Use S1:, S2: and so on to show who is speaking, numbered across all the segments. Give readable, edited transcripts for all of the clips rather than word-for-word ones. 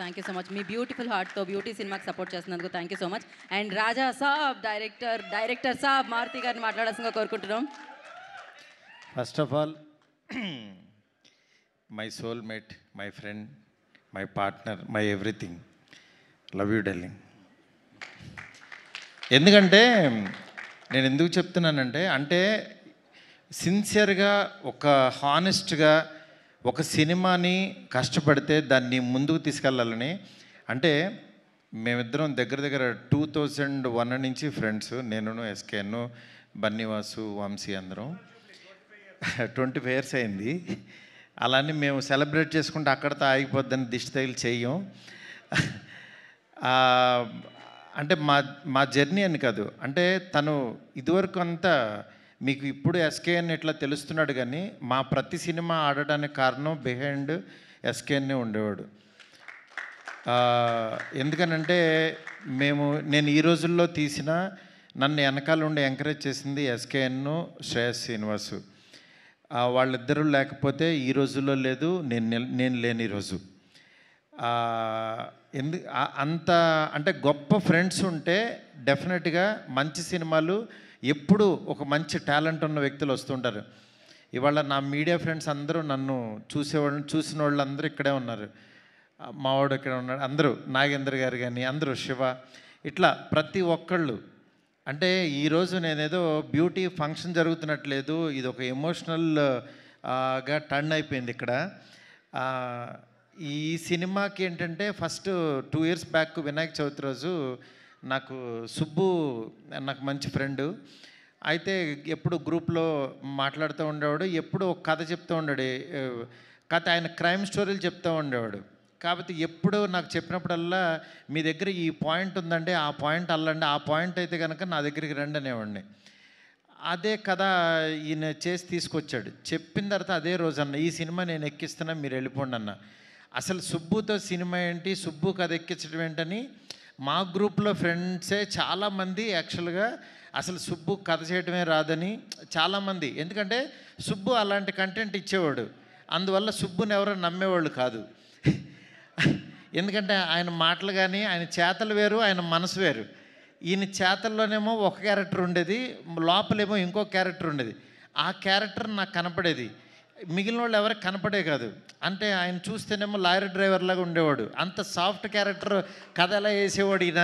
S1: Thank you so much. మీ beautiful హార్ట్తో beauty సినిమాకి సపోర్ట్ చేస్తున్నందుకు thank you so much. And Raja Saab director saab Maruthi గారిని మాట్లాడాల్సిందిగా కోరుకుంటున్నాం.
S2: First of all my soulmate, my friend, my partner, my everything, love you darling. ఎందుకంటే నేను ఎందుకు చెప్తున్నానంటే, అంటే సిన్సియర్గా ఒక హానెస్ట్గా ఒక సినిమాని కష్టపడితే దాన్ని ముందుకు తీసుకెళ్ళాలని. అంటే మేమిద్దరం దగ్గర దగ్గర 2001 నుంచి ఫ్రెండ్స్, నేను ఎస్కేఎన్, బన్నీవాసు, వంశీ అందరం 25 years అయింది. అలానే మేము సెలబ్రేట్ చేసుకుంటే అక్కడితో ఆగిపోద్దని దిష్టి తగిలి చెయ్యం. అంటే మా జర్నీ అని కాదు, అంటే తను ఇదివరకు అంతా మీకు ఇప్పుడు ఎస్కేఎన్ ఇట్లా తెలుస్తున్నాడు, కానీ మా ప్రతి సినిమా ఆడడానికి కారణం బిహైండ్ ఎస్కేఎన్నే ఉండేవాడు. ఎందుకనంటే నేను ఈ రోజుల్లో తీసిన నన్ను వెనకాల ఉండి ఎంకరేజ్ చేసింది ఎస్కేఎన్, శ్రేయస్ శ్రీనివాసు. వాళ్ళిద్దరూ లేకపోతే ఈ రోజుల్లో లేదు, నేను లేని ఈరోజు. అంత అంటే గొప్ప ఫ్రెండ్స్ ఉంటే డెఫినెట్గా మంచి సినిమాలు ఎప్పుడు ఒక మంచి టాలెంట్ ఉన్న వ్యక్తులు వస్తుంటారు. ఇవాళ నా మీడియా ఫ్రెండ్స్ అందరూ నన్ను చూసిన వాళ్ళు అందరూ ఇక్కడే ఉన్నారు. మావాడు ఇక్కడ ఉన్నాడు, అందరూ నాగేంద్ర గారు కానీ అందరూ, శివ, ఇట్లా ప్రతి ఒక్కళ్ళు. అంటే ఈరోజు నేనేదో బ్యూటీ ఫంక్షన్ జరుగుతున్నట్లేదు, ఇది ఒక ఎమోషనల్గా టర్న్ అయిపోయింది ఇక్కడ. ఈ సినిమాకి ఏంటంటే first 2 years back Vinayaka Chavithi రోజు నాకు సుబ్బు, నాకు మంచి ఫ్రెండు, అయితే ఎప్పుడు గ్రూప్లో మాట్లాడుతూ ఉండేవాడు, ఎప్పుడు ఒక కథ చెప్తూ ఉండాడు. కథ ఆయన క్రైమ్ స్టోరీలు చెప్తూ ఉండేవాడు. కాబట్టి ఎప్పుడు నాకు చెప్పినప్పుడల్లా మీ దగ్గర ఈ పాయింట్ ఉందంటే ఆ పాయింట్ అల్లండి, ఆ పాయింట్ అయితే కనుక నా దగ్గరికి రండి అనేవాడిని. అదే కథ ఈయన చేసి తీసుకొచ్చాడు. చెప్పిన తర్వాత అదే రోజు అన్న, ఈ సినిమా నేను ఎక్కిస్తున్నా, మీరు వెళ్ళిపోండి అన్న. అసలు సుబ్బుతో సినిమా ఏంటి, సుబ్బు కథ ఎక్కించడం ఏంటని మా గ్రూప్లో ఫ్రెండ్సే చాలామంది యాక్చువల్గా అసలు సుబ్బు కథ చేయడమే రాదని చాలామంది, ఎందుకంటే సుబ్బు అలాంటి కంటెంట్ ఇచ్చేవాడు, అందువల్ల సుబ్బుని ఎవరో నమ్మేవాళ్ళు కాదు. ఎందుకంటే ఆయన మాటలు కానీ ఆయన చేతలు వేరు, ఆయన మనసు వేరు. ఈయన చేతల్లోనేమో ఒక క్యారెక్టర్ ఉండేది, లోపలేమో ఇంకో క్యారెక్టర్ ఉండేది. ఆ క్యారెక్టర్ నాకు కనపడేది, మిగిలిన వాళ్ళు ఎవరికి కనపడే కాదు. అంటే ఆయన చూస్తేనేమో లారీ డ్రైవర్ లాగా ఉండేవాడు, అంత సాఫ్ట్ క్యారెక్టర్. కథ ఎలా వేసేవాడు ఈయన,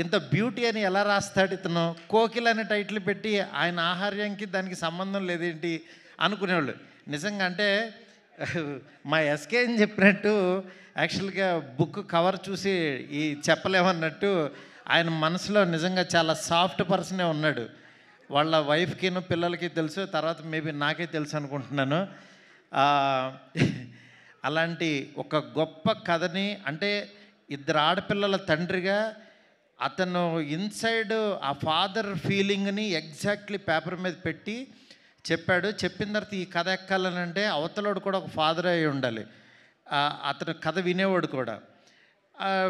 S2: ఇంత బ్యూటీ అని ఎలా రాస్తాడు ఇతను, కోకిల అనే టైటిల్ పెట్టి ఆయన ఆహార్యానికి దానికి సంబంధం లేదేంటి అనుకునేవాళ్ళు. నిజంగా అంటే మా ఎస్కే అని చెప్పినట్టు యాక్చువల్గా బుక్ కవర్ చూసి ఈ చెప్పలేమన్నట్టు ఆయన మనసులో నిజంగా చాలా సాఫ్ట్ పర్సనే ఉన్నాడు. వాళ్ళ వైఫ్కిను పిల్లలకి తెలుసు, తర్వాత మేబీ నాకే తెలుసు అనుకుంటున్నాను. అలాంటి ఒక గొప్ప కథని, అంటే ఇద్దరు ఆడపిల్లల తండ్రిగా అతను ఇన్సైడ్ ఆ ఫాదర్ ఫీలింగ్ని ఎగ్జాక్ట్లీ పేపర్ మీద పెట్టి చెప్పాడు. చెప్పిన తర్వాత ఈ కథ ఎక్కాలనంటే అవతలోడు కూడా ఒక ఫాదర్ అయి ఉండాలి, అతను కథ వినేవాడు కూడా.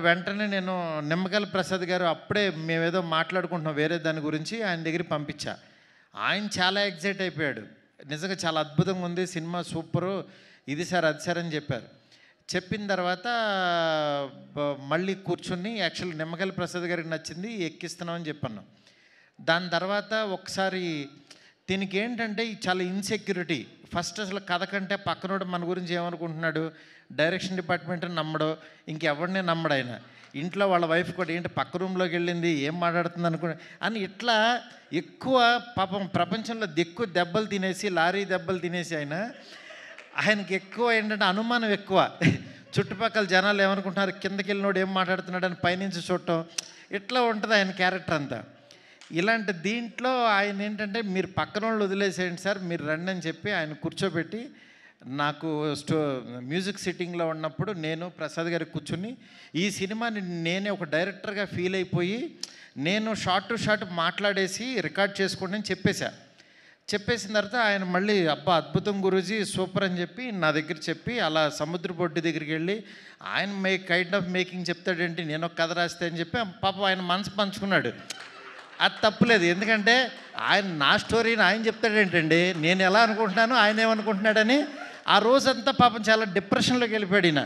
S2: వెంటనే నేను నిమ్మగల ప్రసాద్ గారు, అప్పుడే మేమేదో మాట్లాడుకుంటున్నాం వేరే దాని గురించి, ఆయన దగ్గరికి పంపించా. ఆయన చాలా ఎగ్జైట్ అయిపోయాడు, నిజంగా చాలా అద్భుతంగా ఉంది సినిమా, సూపరు, ఇది సార్ అది సార్ అని చెప్పారు. చెప్పిన తర్వాత మళ్ళీ కూర్చుని యాక్చువల్ నిమ్మగల ప్రసాద్ గారికి నచ్చింది, ఎక్కిస్తున్నామని చెప్పాను. దాని తర్వాత ఒకసారి దీనికి ఏంటంటే చాలా ఇన్సెక్యూరిటీ. ఫస్ట్ అసలు కథ కంటే పక్కనోడు మన గురించి ఏమనుకుంటున్నాడు, డైరెక్షన్ డిపార్ట్మెంట్ నమ్మడు, ఇంకెవరినే నమ్మడు ఆయన. ఇంట్లో వాళ్ళ వైఫ్ కూడా ఏంటి పక్క రూమ్లోకి వెళ్ళింది, ఏం మాట్లాడుతుంది అనుకుని అని ఇట్లా ఎక్కువ పాపం ప్రపంచంలో ఎక్కువ దెబ్బలు తినేసి, లారీ దెబ్బలు తినేసి ఆయనకి ఎక్కువ ఏంటంటే అనుమానం ఎక్కువ. చుట్టుపక్కల జనాలు ఏమనుకుంటున్నారు, కిందకి వెళ్ళినోడు ఏం మాట్లాడుతున్నాడు అని పైనుంచి చూడటం, ఇట్లా ఉంటుంది ఆయన క్యారెక్టర్ అంతా. ఇలాంటి దీంట్లో ఆయన ఏంటంటే మీరు పక్కన వాళ్ళు వదిలేసేయండి సార్, మీరు రండి అని చెప్పి ఆయన కూర్చోబెట్టి, నాకు మ్యూజిక్ సిట్టింగ్లో ఉన్నప్పుడు నేను ప్రసాద్ గారికి కూర్చుని ఈ సినిమాని నేనే ఒక డైరెక్టర్గా ఫీల్ అయిపోయి నేను షార్ట్ టు షార్ట్ మాట్లాడేసి రికార్డ్ చేసుకోండి అని చెప్పేసిన తర్వాత ఆయన మళ్ళీ అబ్బా అద్భుతం గురూజీ సూపర్ అని చెప్పి నా దగ్గర చెప్పి, అలా సముద్ర బొడ్డు దగ్గరికి వెళ్ళి ఆయన కైండ్ ఆఫ్ మేకింగ్ చెప్తాడేంటి, నేను ఒక కథ రాస్తే అని చెప్పి పాపం ఆయన మనసు పంచుకున్నాడు. అది తప్పులేదు, ఎందుకంటే ఆయన నా స్టోరీని ఆయన చెప్తాడేంటండి, నేను ఎలా అనుకుంటున్నాను ఆయన ఏమనుకుంటున్నాడని ఆ రోజంతా పాపం చాలా డిప్రెషన్లోకి వెళ్ళిపోయాడు ఈయన.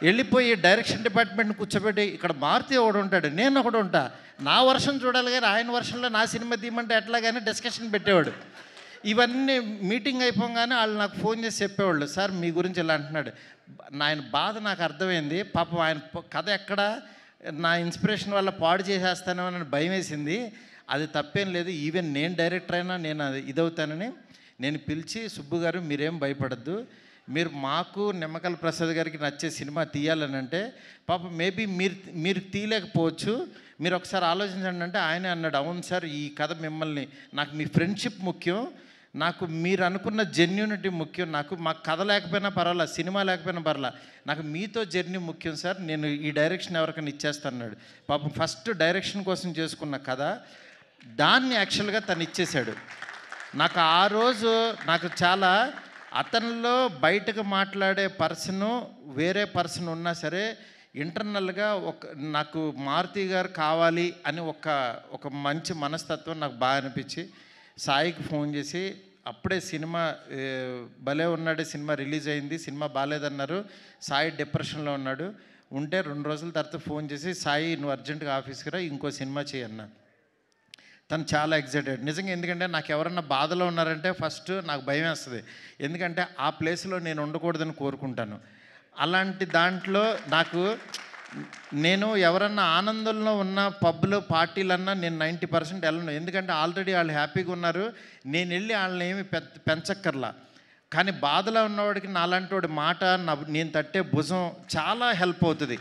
S2: వెళ్ళిపోయి డైరెక్షన్ డిపార్ట్మెంట్ని కూర్చోబెట్టి ఇక్కడ మారుతి ఒకడు ఉంటాడు, నేను ఒకడు ఉంటా, నా వర్షన్ చూడాలి కానీ ఆయన వర్షన్లో నా సినిమా తీయమంటే ఎట్లాగానే డిస్కషన్ పెట్టేవాడు. ఇవన్నీ మీటింగ్ అయిపోగానే వాళ్ళు నాకు ఫోన్ చేసి చెప్పేవాళ్ళు, సార్ మీ గురించి ఇలా అంటున్నాడు. ఆయన బాధ నాకు అర్థమైంది. పాపం ఆయన కథ ఎక్కడ నా ఇన్స్పిరేషన్ వల్ల పాడు చేసేస్తానో అని భయం వేసింది. అది తప్పేం లేదు, ఈవెన్ నేను డైరెక్టర్ అయినా నేను అది ఇదవుతానని నేను పిలిచి, సుబ్బు గారు మీరేం భయపడద్దు, మీరు మాకు నిమ్మకల్ ప్రసాద్ గారికి నచ్చే సినిమా తీయాలని అంటే, పాపం మేబీ మీరు తీయలేకపోవచ్చు, మీరు ఒకసారి ఆలోచించండి అంటే ఆయనే అన్నాడు, అవును సార్ ఈ కథ మిమ్మల్ని, నాకు మీ ఫ్రెండ్షిప్ ముఖ్యం, నాకు మీరు అనుకున్న జెన్యూనిటీ ముఖ్యం, నాకు మాకు కథ లేకపోయినా పర్వాలా, సినిమా లేకపోయినా పర్వాలా, నాకు మీతో జర్నీ ముఖ్యం సార్, నేను ఈ డైరెక్షన్ ఎవరికైనా ఇచ్చేస్తాన్నాడు. పాపం ఫస్ట్ డైరెక్షన్ కోసం చేసుకున్న కథ దాన్ని యాక్చువల్గా తను ఇచ్చేశాడు. నాకు ఆ రోజు నాకు చాలా, అతనిలో బయటకు మాట్లాడే పర్సను వేరే పర్సన్ ఉన్నా సరే ఇంటర్నల్గా నాకు మారుతి గారు కావాలి అని ఒక మంచి మనస్తత్వం నాకు బాగా అనిపించి సాయికి ఫోన్ చేసి, అప్పుడే సినిమా భలే ఉన్నాడు సినిమా రిలీజ్ అయింది, సినిమా బాగాలేదన్నారు, సాయి డిప్రెషన్లో ఉన్నాడు, ఉంటే 2 రోజుల తర్వాత ఫోన్ చేసి, సాయి నువ్వు అర్జెంటుగా ఆఫీస్కి రా, ఇంకో సినిమా చేయన్నా. తను చాలా ఎగ్జైటెడ్ నిజంగా, ఎందుకంటే నాకు ఎవరన్నా బాధలో ఉన్నారంటే ఫస్ట్ నాకు భయం వేస్తుంది, ఎందుకంటే ఆ ప్లేస్లో నేను ఉండకూడదని కోరుకుంటాను. అలాంటి దాంట్లో నేను ఎవరన్నా ఆనందంలో ఉన్న పబ్లో పార్టీలన్నా నేను 90% వెళ్ళను, ఎందుకంటే ఆల్రెడీ వాళ్ళు హ్యాపీగా ఉన్నారు, నేను వెళ్ళి వాళ్ళని ఏమి పెంచక్కర్లా. కానీ బాధలో ఉన్నవాడికి నాలాంటి వాడి మాట, నేను తట్టే భుజం చాలా హెల్ప్ అవుతుంది.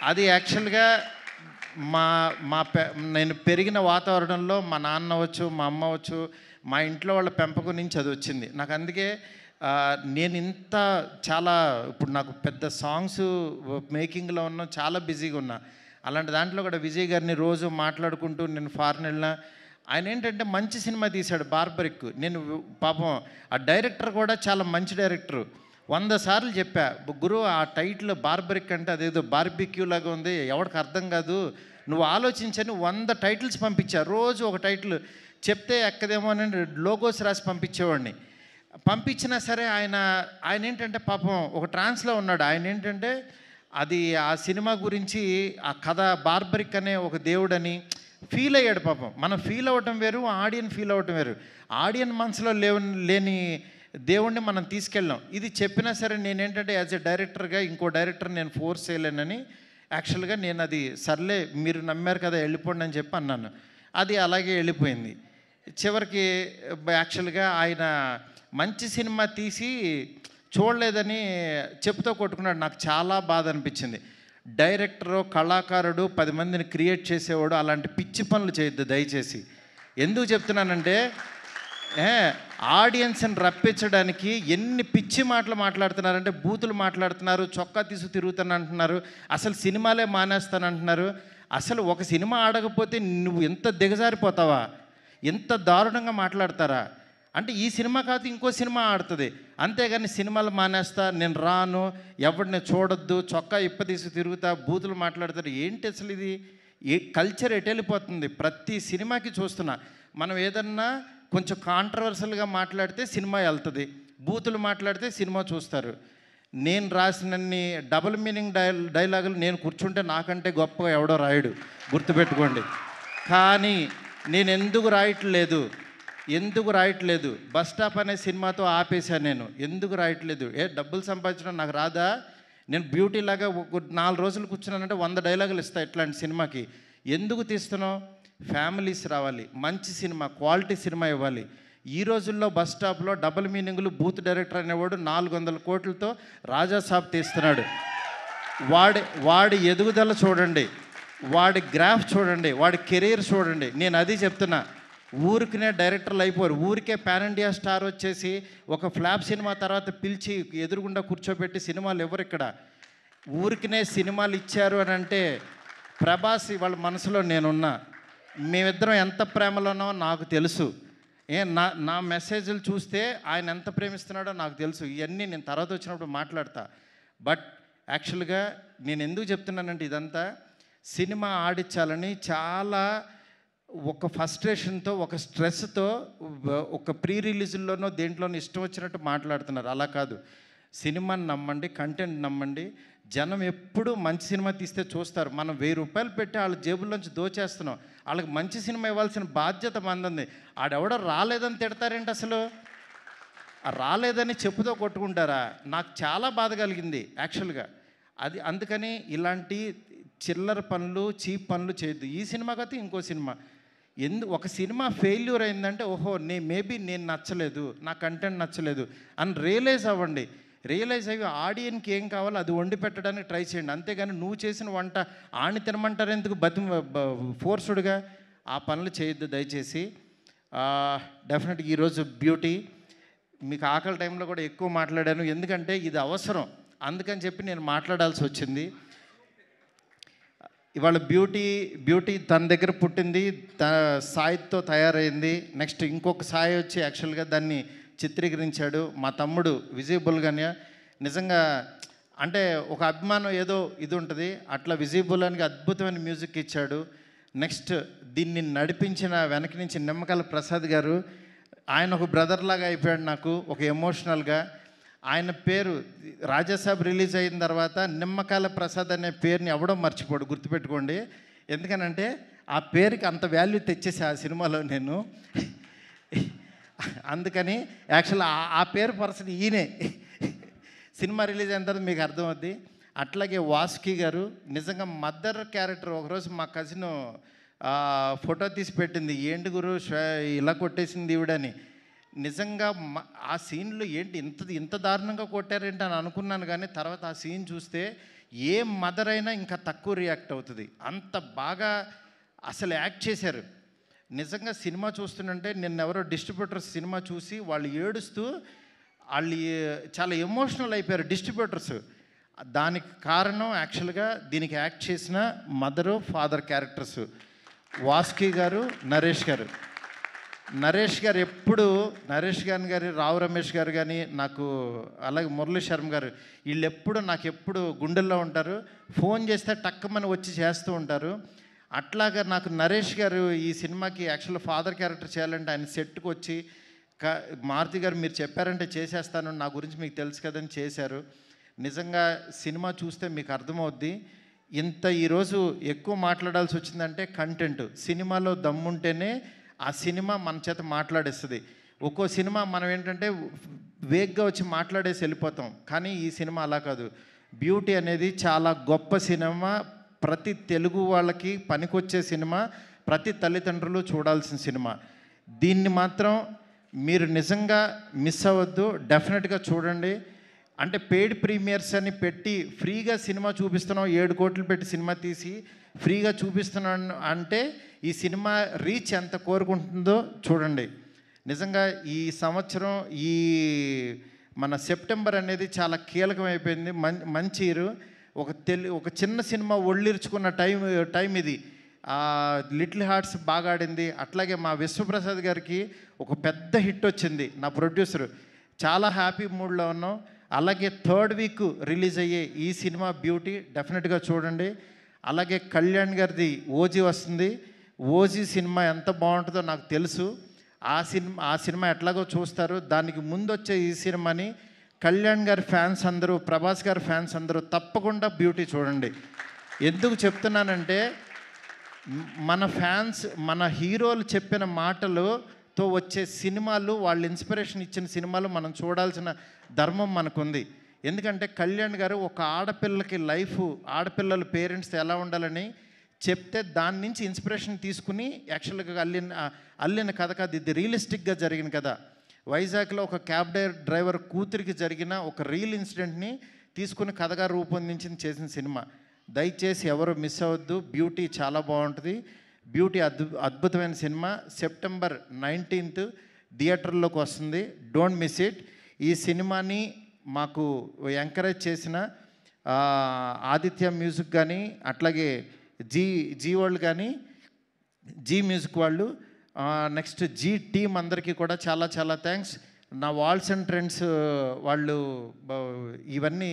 S2: అది యాక్చువల్గా నేను పెరిగిన వాతావరణంలో మా నాన్న అవ్వచ్చు, మా అమ్మ అవ్వచ్చు, మా ఇంట్లో వాళ్ళ పెంపకం నుంచి అది వచ్చింది నాకు. అందుకే నేను చాలా ఇప్పుడు నాకు పెద్ద సాంగ్స్ మేకింగ్లో ఉన్నా, చాలా బిజీగా ఉన్నా. అలాంటి దాంట్లో కూడా విజయ్ గారిని రోజు మాట్లాడుకుంటూ నేను ఫారెన్ వెళ్ళినా, ఆయన ఏంటంటే మంచి సినిమా తీశాడు బార్బరిక్. నేను పాపం ఆ డైరెక్టర్ కూడా చాలా మంచి డైరెక్టరు, 100 సార్లు చెప్పా, గురు ఆ టైటిల్ బార్బరిక్ అంటే అదేదో బార్బిక్యూ లాగా ఉంది, ఎవరికి అర్థం కాదు, నువ్వు ఆలోచించని 100 టైటిల్స్ పంపించా, రోజు ఒక టైటిల్ చెప్తే ఎక్కదేమో అని లోగోస్ రాసి పంపించేవాడిని. పంపించినా సరే ఆయన ఏంటంటే పాపం ఒక ట్రాన్స్లో ఉన్నాడు. ఆయన ఏంటంటే అది ఆ సినిమా గురించి ఆ కథ బార్బరిక్ అనే ఒక దేవుడని ఫీల్ అయ్యాడు. పాపం మనం ఫీల్ అవ్వటం వేరు, ఆడియన్ ఫీల్ అవ్వటం వేరు. ఆడియన్ మనసులో లేని దేవుణ్ణి మనం తీసుకెళ్ళాం. ఇది చెప్పినా సరే నేనేంటంటే యాజ్ ఎ డైరెక్టర్గా ఇంకో డైరెక్టర్ నేను ఫోర్స్ చేయలేనని యాక్చువల్గా నేను అది సర్లే మీరు నమ్మారు కదా వెళ్ళిపోండి అని చెప్పి అన్నాను. అది అలాగే వెళ్ళిపోయింది. చివరికి యాక్చువల్గా ఆయన మంచి సినిమా తీసి చూడలేదని చెప్పుతో కొట్టుకున్నాడు. నాకు చాలా బాధ అనిపించింది. డైరెక్టరు, కళాకారుడు 10 మందిని క్రియేట్ చేసేవాడు అలాంటి పిచ్చి పనులు చేయొద్దు దయచేసి. ఎందుకు చెప్తున్నానంటే ఆడియన్స్ని రప్పించడానికి ఎన్ని పిచ్చి మాటలు మాట్లాడుతున్నారంటే, బూతులు మాట్లాడుతున్నారు, చొక్కా తీసు తిరుగుతాను అంటున్నారు, అసలు సినిమాలే మానేస్తానంటున్నారు. అసలు ఒక సినిమా ఆడకపోతే నువ్వు ఎంత దిగజారిపోతావా, ఎంత దారుణంగా మాట్లాడతారా అంటే, ఈ సినిమా కాదు ఇంకో సినిమా ఆడుతుంది, అంతేగాని సినిమాలు మానేస్తా, నేను రాను, ఎవరిని చూడొద్దు, చొక్కా ఇప్పదీసి తిరుగుతా, బూతులు మాట్లాడతారు. ఏంటి అసలు ఇది? ఏ కల్చర్ ఎటు వెళ్ళిపోతుంది? ప్రతి సినిమాకి చూస్తున్నా, మనం ఏదన్నా కొంచెం కాంట్రవర్సల్గా మాట్లాడితే సినిమా వెళ్తుంది, బూతులు మాట్లాడితే సినిమా చూస్తారు. నేను రాసినన్ని డబుల్ మీనింగ్ డైలాగులు నేను కూర్చుంటే నాకంటే గొప్పగా ఎవడో రాయడు, గుర్తుపెట్టుకోండి. కానీ నేను ఎందుకు రాయట్లేదు? బస్ స్టాప్ అనే సినిమాతో ఆపేశాను నేను. ఎందుకు రాయట్లేదు? డబ్బులు సంపాదించడం నాకు రాదా? నేను బ్యూటీ లాగా 4 రోజులు కూర్చున్నానంటే 100 డైలాగులు ఇస్తాను ఇట్లాంటి సినిమాకి. ఎందుకు తీస్తున్నావు? ఫ్యామిలీస్ రావాలి, మంచి సినిమా, క్వాలిటీ సినిమా ఇవ్వాలి. ఈ రోజుల్లో బస్ స్టాప్లో డబుల్ మీనింగ్లు, బూత్ డైరెక్టర్ అనేవాడు 400 కోట్లతో రాజాసాబ్ తీస్తున్నాడు. వాడి ఎదుగుదల చూడండి, వాడి గ్రాఫ్ చూడండి, వాడి కెరీర్ చూడండి. నేను అది చెప్తున్నా, ఊరికినే డైరెక్టర్లు అయిపోరు. ఊరికే పాన్ ఇండియా స్టార్ వచ్చేసి ఒక ఫ్లాప్ సినిమా తర్వాత పిలిచి ఎదురుగుండా కూర్చోబెట్టి సినిమాలు ఎవరు ఇక్కడ? ఊరికినే సినిమాలు ఇచ్చారు అని అంటే, ప్రభాస్ వాళ్ళ మనసులో నేనున్నా, మేమిద్దరం ఎంత ప్రేమలోనో నాకు తెలుసు. నా మెసేజ్లు చూస్తే ఆయన ఎంత ప్రేమిస్తున్నాడో నాకు తెలుసు. ఇవన్నీ నేను తర్వాత వచ్చినప్పుడు మాట్లాడతా. బట్ యాక్చువల్గా నేను ఎందుకు చెప్తున్నానంటే, ఇదంతా సినిమా ఆడించాలని చాలా ఒక ఫ్రస్ట్రేషన్తో, ఒక స్ట్రెస్తో, ఒక ప్రీ రిలీజుల్లోనో దేంట్లోనో ఇష్టం వచ్చినట్టు మాట్లాడుతున్నారు. అలా కాదు. సినిమాని నమ్మండి, కంటెంట్ నమ్మండి. జనం ఎప్పుడూ మంచి సినిమా తీస్తే చూస్తారు. మనం 1000 రూపాయలు పెట్టి వాళ్ళ జేబుల్లోంచి దోచేస్తున్నాం. వాళ్ళకి మంచి సినిమా ఇవ్వాల్సిన బాధ్యత మంది. ఆడెవడో రాలేదని తిడతారేంటి అసలు? రాలేదని చెప్పుతో కొట్టుకుంటారా? నాకు చాలా బాధ కలిగింది యాక్చువల్గా. అది అందుకని ఇలాంటి చిల్లర పనులు, చీప్ పనులు చేయొద్దు. ఈ సినిమా కాకపోతే ఇంకో సినిమా. ఒక సినిమా ఫెయిల్యూర్ అయిందంటే ఓహో మేబీ నేను నచ్చలేదు, నా కంటెంట్ నచ్చలేదు అని రియలైజ్ అవ్వండి. రియలైజ్ అయ్యి ఆడియన్కి ఏం కావాలో అది వండి పెట్టడానికి ట్రై చేయండి. అంతేగాని నువ్వు చేసిన వంట ఆని తినమంటారు ఎందుకు? ఫోర్స్డ్గా ఆ పనులు చేయొద్దు దయచేసి. డెఫినెట్గా ఈరోజు బ్యూటీ, మీకు ఆకలి టైంలో కూడా ఎక్కువ మాట్లాడాను, ఎందుకంటే ఇది అవసరం, అందుకని చెప్పి నేను మాట్లాడాల్సి వచ్చింది. ఇవాళ బ్యూటీ తన దగ్గర పుట్టింది, సాయితో తయారైంది. నెక్స్ట్ ఇంకొక సాయి వచ్చి యాక్చువల్గా దాన్ని చిత్రీకరించాడు మా తమ్ముడు విజయబుల్గానే. నిజంగా అంటే ఒక అభిమానం ఏదో ఇది ఉంటుంది, అట్లా విజయబుల్గానికి అద్భుతమైన మ్యూజిక్ ఇచ్చాడు. నెక్స్ట్ దీన్ని నడిపించిన వెనక నుంచి నిమ్మకాయల ప్రసాద్ గారు, ఆయన ఒక బ్రదర్ లాగా అయిపోయాడు నాకు, ఒక ఎమోషనల్గా. ఆయన పేరు రాజాసాబ్ రిలీజ్ అయిన తర్వాత నిమ్మకాయల ప్రసాద్ అనే పేరుని ఎవడో మర్చిపోడు, గుర్తుపెట్టుకోండి. ఎందుకనంటే ఆ పేరుకి అంత వాల్యూ తెచ్చేసి ఆ సినిమాలో నేను. అందుకని యాక్చువల్ ఆ పేరు పర్సన్ ఈయనే. సినిమా రిలీజ్ అయిన తర్వాత మీకు అర్థమవుద్ది. అట్లాగే వాసుకి గారు నిజంగా మదర్ క్యారెక్టర్. ఒకరోజు మా కజిన్ ఫోటో తీసి పెట్టింది, ఏంటి గురు ఇలా కొట్టేసింది ఈవిడని. నిజంగా ఆ సీన్లో ఏంటి ఇంత దారుణంగా కొట్టారేంటి అని అనుకున్నాను. కానీ తర్వాత ఆ సీన్ చూస్తే ఏ మదర్ అయినా ఇంకా తక్కువ రియాక్ట్ అవుతుంది, అంత బాగా అసలు యాక్ట్ చేశారు. నిజంగా సినిమా చూస్తుంటే నిన్నెవరో డిస్ట్రిబ్యూటర్స్ సినిమా చూసి వాళ్ళు ఏడుస్తూ వాళ్ళు చాలా ఎమోషనల్ అయిపోయారు డిస్ట్రిబ్యూటర్స్. దానికి కారణం యాక్చువల్గా దీనికి యాక్ట్ చేసిన మదరు ఫాదర్ క్యారెక్టర్స్ వాసుకి గారు, నరేష్ గారు ఎప్పుడు గారు రావు రమేష్ గారు కానీ నాకు, అలాగే మురళీ శర్మ గారు, వీళ్ళు ఎప్పుడు నాకు ఎప్పుడు గుండెల్లో ఉంటారు. ఫోన్ చేస్తే టక్కమని వచ్చి చేస్తూ ఉంటారు. అట్లాగా నాకు నరేష్ గారు ఈ సినిమాకి యాక్చువల్ ఫాదర్ క్యారెక్టర్ చేయాలంటే ఆయన సెట్కి వచ్చి మారుతి గారు మీరు చెప్పారంటే చేసేస్తాను, నా గురించి మీకు తెలుసు కదని చేశారు. నిజంగా సినిమా చూస్తే మీకు అర్థమవుద్ది. ఈరోజు ఎక్కువ మాట్లాడాల్సి వచ్చిందంటే కంటెంట్. సినిమాలో దమ్ముంటేనే ఆ సినిమా మన చేత మాట్లాడేస్తుంది. ఒక్కో సినిమా మనం ఏంటంటే వేగ్గా వచ్చి మాట్లాడేసి వెళ్ళిపోతాం, కానీ ఈ సినిమా అలా కాదు. బ్యూటీ అనేది చాలా గొప్ప సినిమా, ప్రతి తెలుగు వాళ్ళకి పనికొచ్చే సినిమా, ప్రతి తల్లిదండ్రులు చూడాల్సిన సినిమా. దీన్ని మాత్రం మీరు నిజంగా మిస్ అవ్వద్దు, డెఫినెట్గా చూడండి. అంటే పెయిడ్ ప్రీమియర్స్ అని పెట్టి ఫ్రీగా సినిమా చూపిస్తున్నాం, 7 కోట్లు పెట్టి సినిమా తీసి ఫ్రీగా చూపిస్తున్నాను అంటే ఈ సినిమా రీచ్ ఎంత కోరుకుంటుందో చూడండి. నిజంగా ఈ సంవత్సరం మన సెప్టెంబర్ అనేది చాలా కీలకమైపోయింది, మంచి ఇయర్. ఒక చిన్న సినిమా ఒళ్ళిర్చుకున్న టైం ఇది. లిటిల్ హార్ట్స్ బాగా ఆడింది. అట్లాగే మా విశ్వప్రసాద్ గారికి ఒక పెద్ద హిట్ వచ్చింది, నా ప్రొడ్యూసరు. చాలా హ్యాపీ మూడ్లో ఉన్నాం. అలాగే 3rd వీక్ రిలీజ్ అయ్యే ఈ సినిమా బ్యూటీ డెఫినెట్గా చూడండి. అలాగే కళ్యాణ్ గారిది ఓజీ వస్తుంది. ఓజీ సినిమా ఎంత బాగుంటుందో నాకు తెలుసు. ఆ సినిమా ఎట్లాగో చూస్తారు. దానికి ముందు వచ్చే ఈ సినిమాని కళ్యాణ్ గారి ఫ్యాన్స్ అందరూ, ప్రభాస్ గారి ఫ్యాన్స్ అందరూ తప్పకుండా బ్యూటీ చూడండి. ఎందుకు చెప్తున్నానంటే మన ఫ్యాన్స్, మన హీరోలు చెప్పిన మాటలతో వచ్చే సినిమాలు, వాళ్ళు ఇన్స్పిరేషన్ ఇచ్చిన సినిమాలు మనం చూడాల్సిన ధర్మం మనకుంది. ఎందుకంటే కళ్యాణ్ గారు ఒక ఆడపిల్లకి ఆడపిల్లల పేరెంట్స్ ఎలా ఉండాలని చెప్తే దాని నుంచి ఇన్స్పిరేషన్ తీసుకుని యాక్చువల్గా అల్లిన కథ కాదు ఇది, రియలిస్టిక్గా జరిగిన కథ. వైజాగ్లో ఒక క్యాబ్ డ్రైవర్ కూతురికి జరిగిన ఒక రియల్ ఇన్సిడెంట్ని తీసుకుని కథగా రూపొందించి చేసిన సినిమా. దయచేసి ఎవరు మిస్ అవ్వద్దు, బ్యూటీ చాలా బాగుంటుంది. బ్యూటీ అద్భుతమైన సినిమా. సెప్టెంబర్ 19th థియేటర్లోకి వస్తుంది, డోంట్ మిస్ ఇట్. ఈ సినిమాని మాకు ఎంకరేజ్ చేసిన ఆదిత్య మ్యూజిక్ కానీ, అట్లాగే జీ వరల్డ్ కానీ, జీ మ్యూజిక్ వాళ్ళు, నెక్స్ట్ జీ టీమ్ అందరికీ కూడా చాలా చాలా థ్యాంక్స్. నా వాల్స్ అండ్ ట్రెండ్స్ వాళ్ళు ఇవన్నీ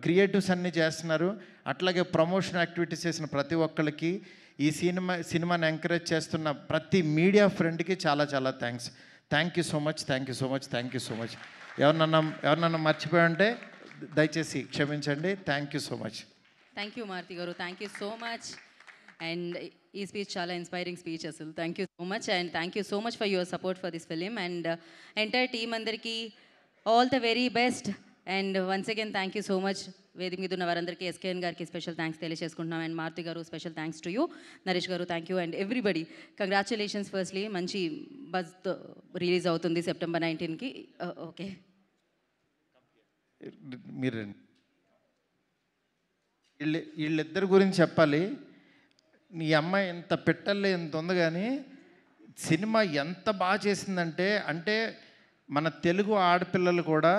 S2: క్రియేటివ్స్ అన్నీ చేస్తున్నారు. అట్లాగే ప్రమోషన్ యాక్టివిటీస్ చేసిన ప్రతి ఒక్కరికి, ఈ సినిమాని ఎంకరేజ్ చేస్తున్న ప్రతి మీడియా ఫ్రెండ్కి చాలా చాలా thanks. Thank you so much. ఎవరినన్నా మర్చిపోయి ఉంటే దయచేసి క్షమించండి. Thank you so much.
S1: Thank you Maruthi గారు, thank you so much. And ఈ స్పీచ్ చాలా ఇన్స్పైరింగ్ స్పీచ్ అసలు. Thank you so much and thank you so much for your support for this film. And entire team అందరికీ all the very best. And once again thank you so much. వేదిక మీద ఉన్న వారందరికీ ఎస్కేఎన్ గారికి special thanks తెలియజేసుకుంటున్నాం. And Maruthi గారు special thanks to you. Naresh గారు thank you. And everybody congratulations. Firstly మంచి బజ్తో రిలీజ్ అవుతుంది సెప్టెంబర్ 19కి. ఓకే,
S2: మీరు వీళ్ళిద్దరి గురించి చెప్పాలి. నీ అమ్మాయి ఎంత పెట్టల్లే ఎంత ఉంది, కానీ సినిమా ఎంత బాగా చేసిందంటే, అంటే మన తెలుగు ఆడపిల్లలు కూడా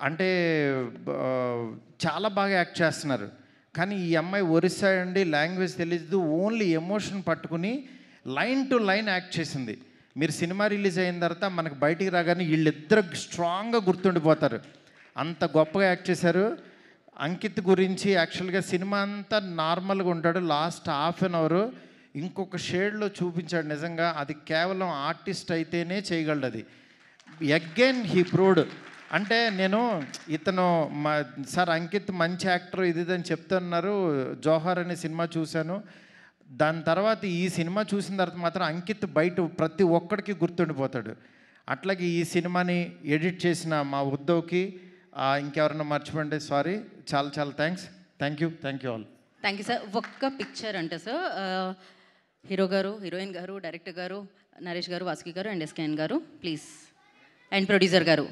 S2: అంటే చాలా బాగా యాక్ట్ చేస్తున్నారు. కానీ ఈ అమ్మాయి ఒరిస్సా అండి, లాంగ్వేజ్ తెలియదు, ఓన్లీ ఎమోషన్ పట్టుకుని లైన్ టు లైన్ యాక్ట్ చేసింది. మీరు సినిమా రిలీజ్ అయిన తర్వాత మనకు బయటికి రాగానే వీళ్ళిద్దరు స్ట్రాంగ్గా గుర్తుండిపోతారు. అంత గొప్పగా యాక్ట్ చేశారు. అంకిత్ గురించి యాక్చువల్గా సినిమా అంతా నార్మల్గా ఉంటాడు, లాస్ట్ హాఫ్ అన్ అవర్ ఇంకొక షేడ్లో చూపించాడు. నిజంగా అది కేవలం ఆర్టిస్ట్ అయితేనే చేయగలడు. అది అగైన్ హీ ప్రూవ్డ్. అంటే నేను ఇతను సార్ అంకిత్ మంచి యాక్టర్ ఇది అని చెప్తున్నారు. జోహార్ అనే సినిమా చూశాను, దాని తర్వాత ఈ సినిమా చూసిన తర్వాత మాత్రం అంకిత్ బయట ప్రతి ఒక్కడికి గుర్తుండిపోతాడు. అట్లాగే ఈ సినిమాని ఎడిట్ చేసిన మా ఉద్దవ్కి, ఇంకెవరన్నా మర్చిపోండి సారీ, చాలా చాలా thanks. Thank you all.
S1: Thank you sir. ఒక్క పిక్చర్ అంటే సార్, హీరో గారు, హీరోయిన్ గారు, డైరెక్టర్ గారు, నరేష్ గారు, వాసుకి గారు అండ్ ఎస్కేఎన్ గారు ప్లీజ్. అండ్ ప్రొడ్యూసర్ గారు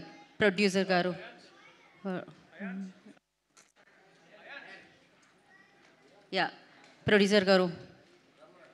S1: యా, ప్రొడ్యూసర్ గారు